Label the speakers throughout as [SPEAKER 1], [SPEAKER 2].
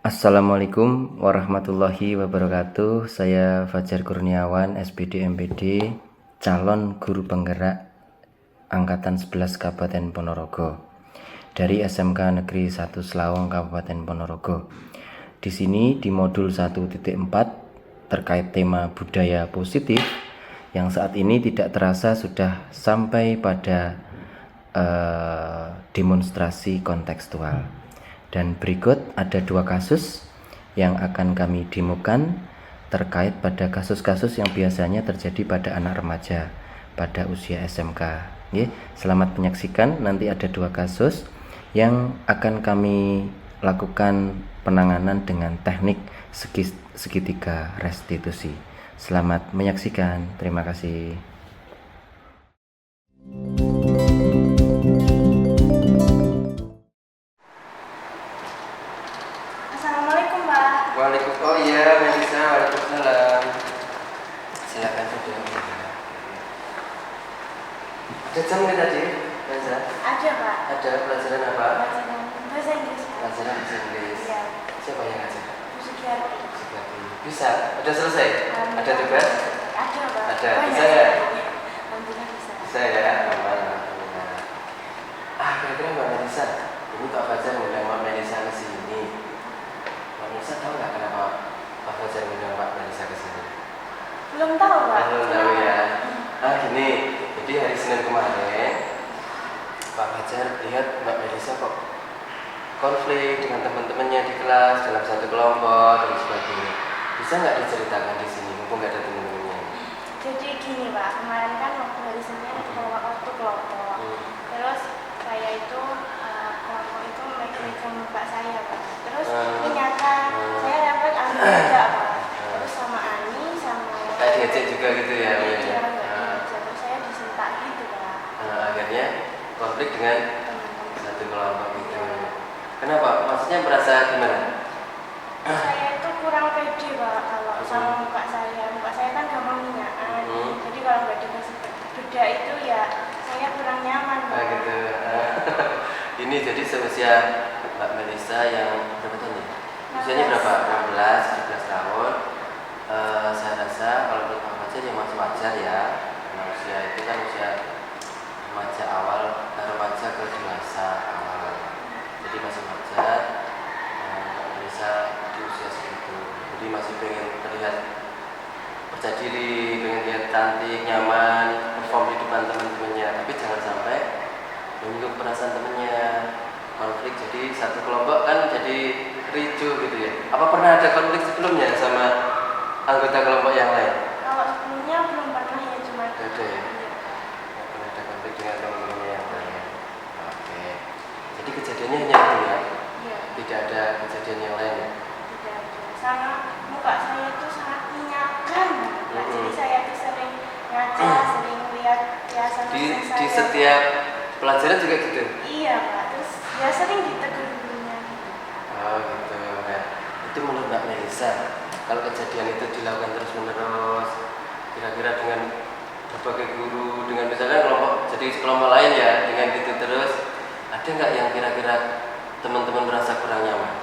[SPEAKER 1] Assalamualaikum warahmatullahi wabarakatuh. Saya Fajar Kurniawan, SPD MPD, calon guru penggerak Angkatan 11 Kabupaten Ponorogo dari SMK Negeri 1 Selawong Kabupaten Ponorogo. Di sini di modul 1.4 terkait tema budaya positif yang saat ini tidak terasa sudah sampai pada demonstrasi kontekstual. Dan berikut ada 2 kasus yang akan kami demokan terkait pada kasus-kasus yang biasanya terjadi pada anak remaja pada usia SMK. Selamat menyaksikan, nanti ada 2 kasus yang akan kami lakukan penanganan dengan teknik segitiga restitusi. Selamat menyaksikan, terima kasih.
[SPEAKER 2] Assalamualaikum, Pak.
[SPEAKER 1] Waalaikumsalam. Oh iya, Melisa. Waalaikumsalam. Silakan saja. Ada jam nggak tadi, Melisa?
[SPEAKER 2] Ada, Pak.
[SPEAKER 1] Ada pelajaran apa?
[SPEAKER 2] Pelajaran bahasa Inggris, Pak.
[SPEAKER 1] Pelajaran bahasa Inggris.
[SPEAKER 2] Iya.
[SPEAKER 1] Siapa yang ngajar?
[SPEAKER 2] Bu Sugiyarti.
[SPEAKER 1] Bisa? Udah selesai? Ada tugas?
[SPEAKER 2] Ada, Pak.
[SPEAKER 1] Ada.
[SPEAKER 2] Banyak
[SPEAKER 1] Bisa ya?
[SPEAKER 2] sekali. Alhamdulillah bisa.
[SPEAKER 1] Bisa ya? Alhamdulillah. Kira-kira Mbak Melisa, ini Pak Fajar ngundang Mbak Melisa ke sini. Mbak Melisa tahu nggak kenapa Pak Fajar ngundang Mbak Melisa ke sini?
[SPEAKER 2] Belum tahu, Pak.
[SPEAKER 1] Belum tahu ya. Gini, jadi hari Senin kemarin Pak Fajar lihat Mbak Melisa kok konflik dengan teman-temannya di kelas dalam satu kelompok dan sebagainya. Bisa nggak diceritakan di sini mumpung nggak ada teman-temannya?
[SPEAKER 2] Jadi gini, Pak. Kemarin kan waktu hari Senin waktu kelompok. Terus saya itu kelompok itu megang muka saya, Pak. Terus ternyata saya dapat ambil juga, Pak. Terus sama Ani sama
[SPEAKER 1] Kayak diajak juga gitu ya?
[SPEAKER 2] Iya, terus saya disentak gitu, Pak.
[SPEAKER 1] Akhirnya konflik dengan
[SPEAKER 2] Teman-teman.
[SPEAKER 1] satu kelompok gitu. Kenapa? Maksudnya merasa gimana?
[SPEAKER 2] Saya itu kurang pede, Pak, kalau sama muka saya. Muka saya kan gampang minyakan. Jadi kalau nggak dikasih beda itu ya saya kurang nyaman, Pak.
[SPEAKER 1] Gitu. Ini jadi seusia Mbak Melisa yang berapa tahun ya? Usianya berapa? 16, 17 tahun. Saya rasa kalau menurut Pak Fajar ya masih wajar ya. Karena usia itu kan usia remaja awal, remaja ke dewasa awal. Jadi masih wajar. Mbak Melisa di usia segitu. Jadi masih pengen terlihat percaya diri, pengen lihat cantik, nyaman, perform di depan teman-temannya. Tapi jangan sampai menyinggung perasaan temannya, konflik. Jadi satu kelompok kan jadi ricu gitu ya. Apa pernah ada konflik sebelumnya sama anggota kelompok yang lain?
[SPEAKER 2] Kalau sebelumnya belum pernah ya, cuma
[SPEAKER 1] Gak ada ya?
[SPEAKER 2] Iya.
[SPEAKER 1] Gak pernah ada konflik dengan teman-temannya yang lain. Oke. Jadi kejadiannya hanya itu ya?
[SPEAKER 2] Iya,
[SPEAKER 1] Tidak ada kejadian yang lain ya?
[SPEAKER 2] tidak ada. Sama muka saya itu sangat minyakan, Pak. Jadi saya tuh sering ngaca, sering lihat hiasan
[SPEAKER 1] Di
[SPEAKER 2] saya.
[SPEAKER 1] setiap pelajaran juga gitu?
[SPEAKER 2] Iya, Pak. Terus ya sering ditegur gurunya.
[SPEAKER 1] Oh gitu. Nah, itu menurut Mbak Melisa, kalau kejadian itu dilakukan terus menerus, kira-kira dengan berbagai guru, dengan misalnya kelompok, jadi kelompok lain ya, dengan gitu terus, ada nggak yang kira-kira teman-teman merasa kurang nyaman?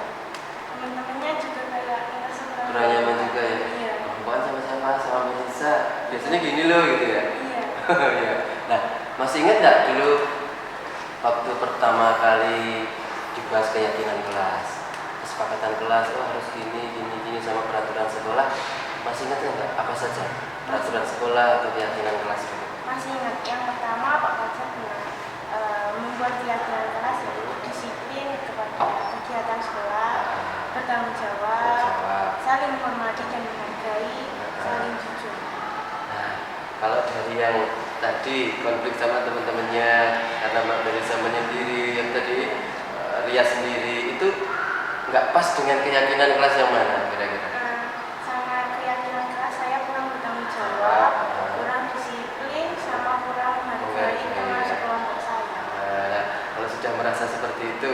[SPEAKER 2] Teman-temannya juga kayak ngerasa
[SPEAKER 1] Kurang nyaman juga ya?
[SPEAKER 2] Iya.
[SPEAKER 1] Bukan sama siapa, sama Melisa. Biasanya gini loh gitu ya.
[SPEAKER 2] Iya.
[SPEAKER 1] Iya. Nah, masih ingat nggak dulu waktu pertama kali dibahas keyakinan kelas, kesepakatan kelas, oh harus gini sama peraturan sekolah, masih ingat nggak apa saja peraturan sekolah atau keyakinan kelas itu?
[SPEAKER 2] Masih ingat yang pertama Pak Fajar pernah membuat keyakinan kelas yaitu disiplin kepada kegiatan sekolah, bertanggung jawab, saling menghormati dan menghargai, saling jujur.
[SPEAKER 1] Nah, kalau dari yang tadi konflik sama teman-temannya karena Mbak Melisa menyendiri, yang tadi Ria sendiri, itu nggak pas dengan keyakinan kelas yang mana kira-kira?
[SPEAKER 2] Sama keyakinan kelas saya kurang bertanggung jawab, kurang disiplin, sama kurang menghargai teman sekelompok saya.
[SPEAKER 1] Nah, kalau sudah merasa seperti itu,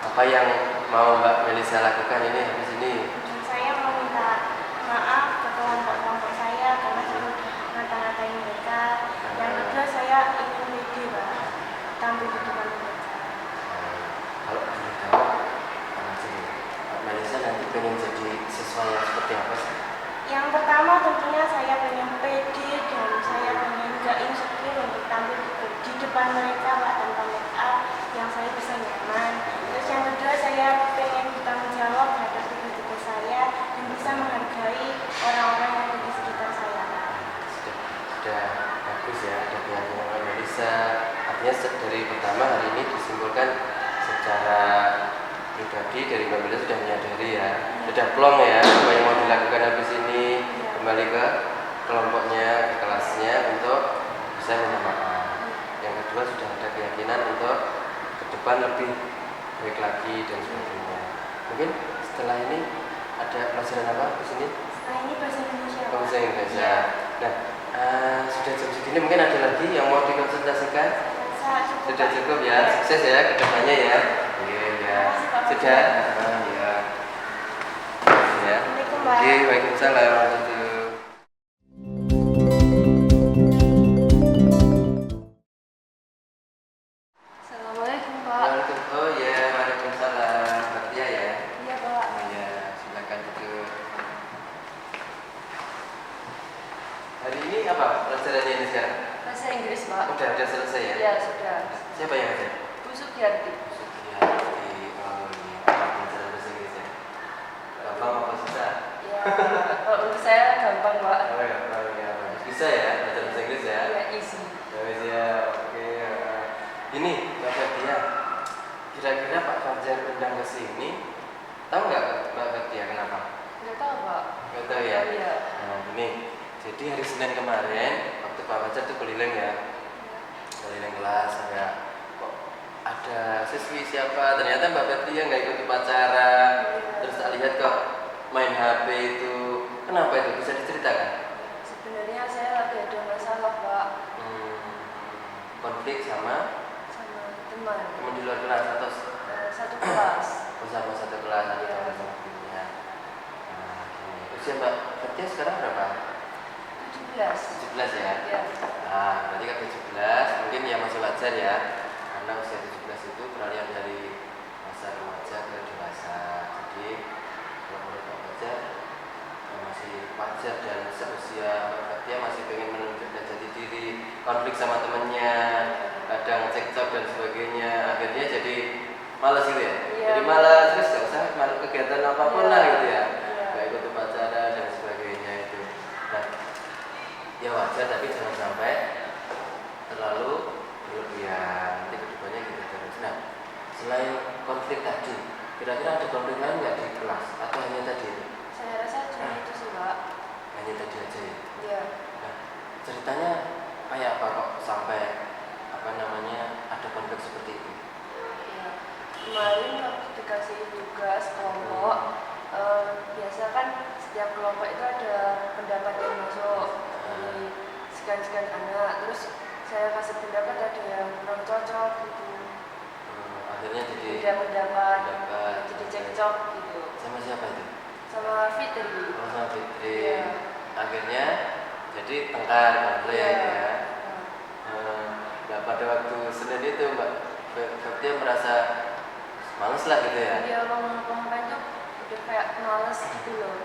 [SPEAKER 1] apa yang mau Mbak Melisa lakukan ini habis ini?
[SPEAKER 2] Dan saya mau minta maaf ke kelompok-kelompok saya karena selalu ngata-ngatain mereka. Yang kedua saya ingin pede, Pak, tampil di depan mereka.
[SPEAKER 1] Kalau boleh tahu, apa sih Mbak Melisa Fajar nanti pengen jadi siswa yang seperti apa sih?
[SPEAKER 2] Yang pertama tentunya saya pengen pede dan saya pengen gak insecure untuk tampil di depan mereka Pak, tanpa make up, yang saya bisa nyaman. Terus yang kedua saya pengen bertanggung jawab terhadap tugas saya dan bisa menghargai orang-orang yang ada di sekitar saya Pak.
[SPEAKER 1] Sudah bagus ya, ada keyakinan Mbak Melisa. Artinya dari pertama hari ini disimpulkan secara pribadi dari Mbak Melisa sudah menyadari ya, sudah plong ya apa yang mau dilakukan habis ini, kembali ke kelompoknya, ke kelasnya untuk bisa menyamakan. Yang kedua sudah ada keyakinan untuk ke depan lebih baik lagi dan sebagainya. Mungkin setelah ini ada pelajaran apa di sini?
[SPEAKER 2] Setelah ini bahasa Indonesia.
[SPEAKER 1] Bahasa Indonesia. Nah, sudah jam segini mungkin ada lagi yang mau dikonsultasikan? Sudah cukup ya, sukses ya ke depannya ya. Iya ya. Sudah. Ya. Ya. Oke, waalaikumsalam.
[SPEAKER 2] Assalamualaikum Pak.
[SPEAKER 1] Waalaikumsalam. Oh ya, waalaikumsalam. Fatia ya.
[SPEAKER 2] Iya Pak.
[SPEAKER 1] Oh ya, silakan duduk. Hari ini apa pelajarannya ini sekarang?
[SPEAKER 3] Bahasa Inggris, Pak.
[SPEAKER 1] Udah selesai ya?
[SPEAKER 3] Ya, sudah.
[SPEAKER 1] Siapa yang ngajar?
[SPEAKER 3] Bu Sugiarti.
[SPEAKER 1] Sugiarti. Oh iya, apa pelajaran bahasa Inggris ya? Gampang apa susah?
[SPEAKER 3] Ya, kalau untuk saya gampang, Pak.
[SPEAKER 1] Oh ya, bisa ya belajar bahasa Inggris ya?
[SPEAKER 3] Ya, easy.
[SPEAKER 1] Ya, oke. Ini Mbak Fatia, kira-kira Pak Fajar undang ke sini, tahu nggak Mbak Fatia kenapa?
[SPEAKER 3] Nggak tahu, Pak.
[SPEAKER 1] Nggak tahu ya?
[SPEAKER 3] Iya.
[SPEAKER 1] Nah, ini, jadi hari Senin kemarin, waktu Pak Fajar tuh keliling ya, keliling kelas, ada siswi siapa, ternyata Mbak Fatia nggak ikut upacara, terus tak lihat kok main HP itu, kenapa itu? Bisa diceritakan?
[SPEAKER 3] Sebenarnya saya lagi ada masalah, Pak.
[SPEAKER 1] Konflik sama
[SPEAKER 3] Teman
[SPEAKER 1] teman di luar kelas atau
[SPEAKER 3] satu kelas.
[SPEAKER 1] sama satu kelas atau
[SPEAKER 3] Iya.
[SPEAKER 1] sama temannya. Nah, gini. Usia Mbak Fatia sekarang berapa?
[SPEAKER 3] 17.
[SPEAKER 1] 17 ya?
[SPEAKER 3] Ya.
[SPEAKER 1] Nah, berarti kan 17 mungkin ya masih wajar ya, karena usia 17 itu peralihan dari masa remaja ke dewasa. Jadi kalau menurut Pak Fajar masih wajar dan seusia Mbak Fatia masih pengen menunjukkan jati diri, konflik sama temennya, kadang cekcok dan sebagainya, akhirnya jadi malas gitu ya.
[SPEAKER 3] Iya.
[SPEAKER 1] Jadi malas, terus gak usah malah kegiatan apapun lah gitu ya,
[SPEAKER 3] Iya.
[SPEAKER 1] gak ikut upacara dan sebagainya itu. Nah, ya wajar tapi jangan sampai terlalu berlebihan, nanti kedepannya gitu terus. Nah, selain konflik tadi, kira-kira ada konflik lain nggak di kelas atau hanya tadi itu?
[SPEAKER 3] Saya rasa cuma itu sih, Pak.
[SPEAKER 1] Hanya tadi aja ya.
[SPEAKER 3] Iya.
[SPEAKER 1] Nah, ceritanya kayak apa kok sampai ada konflik seperti itu?
[SPEAKER 3] Ya. Kemarin waktu dikasih tugas kelompok, biasa kan setiap kelompok itu ada pendapat yang masuk dari sekian-sekian anak. Terus saya kasih pendapat ada yang kurang cocok gitu.
[SPEAKER 1] Akhirnya jadi
[SPEAKER 3] Beda pendapat, jadi
[SPEAKER 1] Oke.
[SPEAKER 3] cekcok gitu.
[SPEAKER 1] Sama siapa itu?
[SPEAKER 3] Sama Fitri.
[SPEAKER 1] Oh, sama Fitri.
[SPEAKER 3] Iya.
[SPEAKER 1] Akhirnya jadi tengkar konflik
[SPEAKER 3] Iya.
[SPEAKER 1] ya. Nah, pada waktu Senin itu Mbak Fatia merasa males lah gitu ya.
[SPEAKER 3] Dia ngomong-ngomong tuh udah kayak males gitu loh.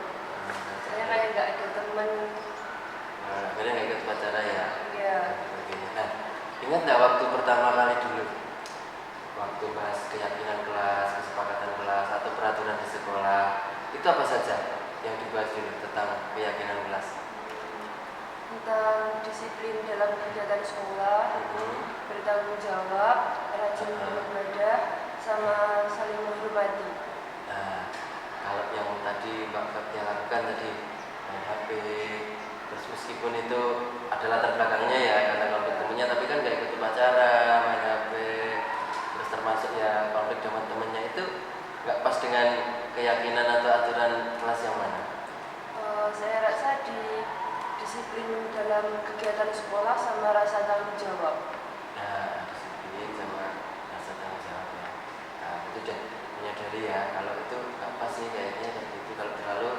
[SPEAKER 3] Saya kayak nggak ada temen.
[SPEAKER 1] Nah, akhirnya nggak ikut upacara ya.
[SPEAKER 3] Iya.
[SPEAKER 1] Nah, ingat nggak waktu pertama kali dulu, waktu bahas keyakinan kelas, kesepakatan kelas, atau peraturan di sekolah, itu apa saja yang dibahas dulu tentang keyakinan kelas?
[SPEAKER 3] Tentang disiplin dalam kegiatan sekolah, bertanggung jawab, rajin beribadah, sama saling menghormati.
[SPEAKER 1] Nah, kalau yang tadi Mbak Fatia lakukan tadi main HP, terus meskipun itu ada latar belakangnya ya karena konflik temennya, tapi kan nggak ikut upacara, main HP, terus termasuk ya konflik dengan temennya itu nggak pas dengan keyakinan atau aturan kelas yang mana?
[SPEAKER 3] Saya rasa di disiplin dalam kegiatan sekolah sama rasa tanggung jawab.
[SPEAKER 1] Nah, disiplin sama rasa tanggung jawab ya. Nah, itu udah menyadari ya kalau itu nggak pas nih kayaknya seperti itu, kalau terlalu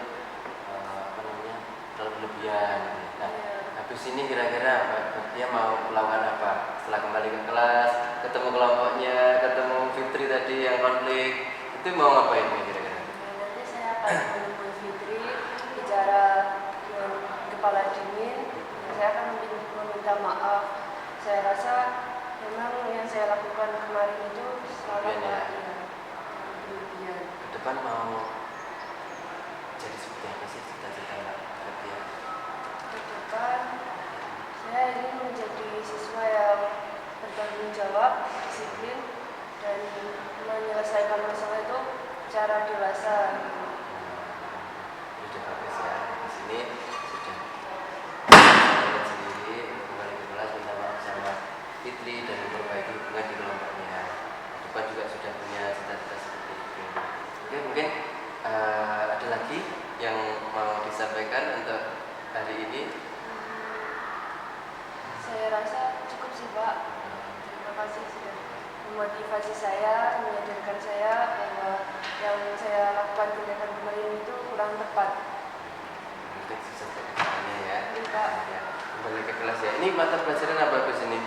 [SPEAKER 1] terlalu berlebihan. Nah, habis ini kira-kira Mbak Fatia mau melakukan apa? Setelah kembali ke kelas, ketemu kelompoknya, ketemu Fitri tadi yang konflik, itu mau ngapain nih kira-kira?
[SPEAKER 3] Nanti saya
[SPEAKER 1] depan mau jadi seperti apa sih cita-cita kalian?
[SPEAKER 3] Ke depan saya ingin menjadi siswa yang bertanggung jawab, disiplin, dan menyelesaikan masalah itu secara dewasa.
[SPEAKER 1] Sudah bagus ya, di sini sudah kalian sendiri kembali ke kelas minta maaf sama Fitri dan memperbaiki hubungan di kelompoknya. Depan juga sudah punya cita-cita seperti itu. Oke, mungkin ada lagi yang mau disampaikan untuk hari ini?
[SPEAKER 3] Saya rasa cukup sih Pak. Terima kasih sudah memotivasi saya, menyadarkan saya bahwa yang saya lakukan tindakan kemarin itu kurang tepat.
[SPEAKER 1] Mungkin sukses ke depannya ya.
[SPEAKER 3] Iya Pak.
[SPEAKER 1] Ya, kembali ke kelas ya. Ini mata pelajaran apa Gus ini?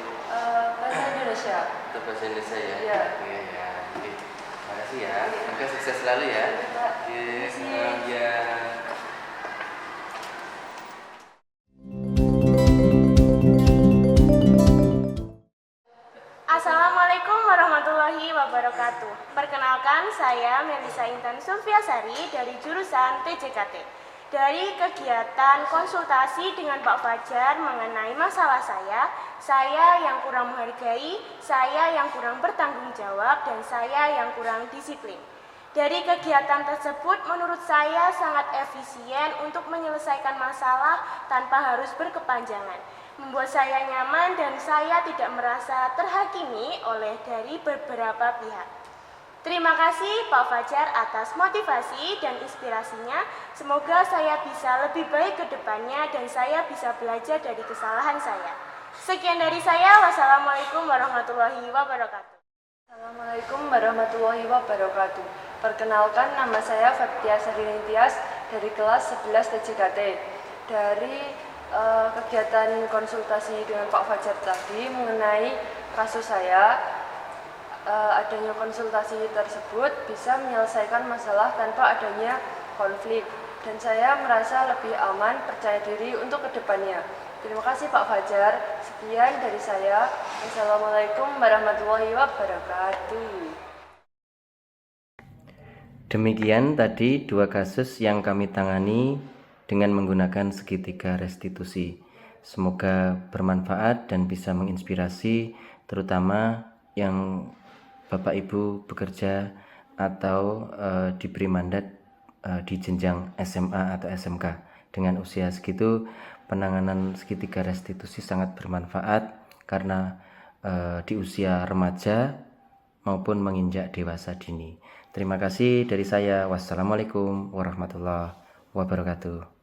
[SPEAKER 3] Bahasa Indonesia.
[SPEAKER 1] Mata bahasa Indonesia ya?
[SPEAKER 3] Iya.
[SPEAKER 1] Iya ya. Oke. Terima kasih ya. Semoga sukses selalu ya.
[SPEAKER 3] Iya Pak.
[SPEAKER 1] Oke. Ya.
[SPEAKER 2] Assalamualaikum warahmatullahi wabarakatuh. Perkenalkan, saya Melisa Intan Sulfiasari dari jurusan TJKT. Dari kegiatan konsultasi dengan Pak Fajar mengenai masalah saya yang kurang menghargai, saya yang kurang bertanggung jawab, dan saya yang kurang disiplin. Dari kegiatan tersebut menurut saya sangat efisien untuk menyelesaikan masalah tanpa harus berkepanjangan, membuat saya nyaman dan saya tidak merasa terhakimi oleh dari beberapa pihak. Terima kasih Pak Fajar atas motivasi dan inspirasinya. Semoga saya bisa lebih baik ke depannya dan saya bisa belajar dari kesalahan saya. Sekian dari saya. Wassalamualaikum warahmatullahi wabarakatuh.
[SPEAKER 3] Assalamualaikum warahmatullahi wabarakatuh. Perkenalkan, nama saya Fatia Sarini Tias dari kelas 11 TJKT. Dari kegiatan konsultasi dengan Pak Fajar tadi mengenai kasus saya, adanya konsultasi tersebut bisa menyelesaikan masalah tanpa adanya konflik, dan saya merasa lebih aman, percaya diri untuk kedepannya. Terima kasih Pak Fajar. Sekian dari saya. Wassalamualaikum warahmatullahi wabarakatuh.
[SPEAKER 1] Demikian tadi 2 kasus yang kami tangani dengan menggunakan segitiga restitusi. Semoga bermanfaat dan bisa menginspirasi, terutama yang Bapak Ibu bekerja atau diberi mandat di jenjang SMA atau SMK. Dengan usia segitu, penanganan segitiga restitusi sangat bermanfaat karena di usia remaja maupun menginjak dewasa dini. Terima kasih dari saya. Wassalamualaikum warahmatullahi wabarakatuh.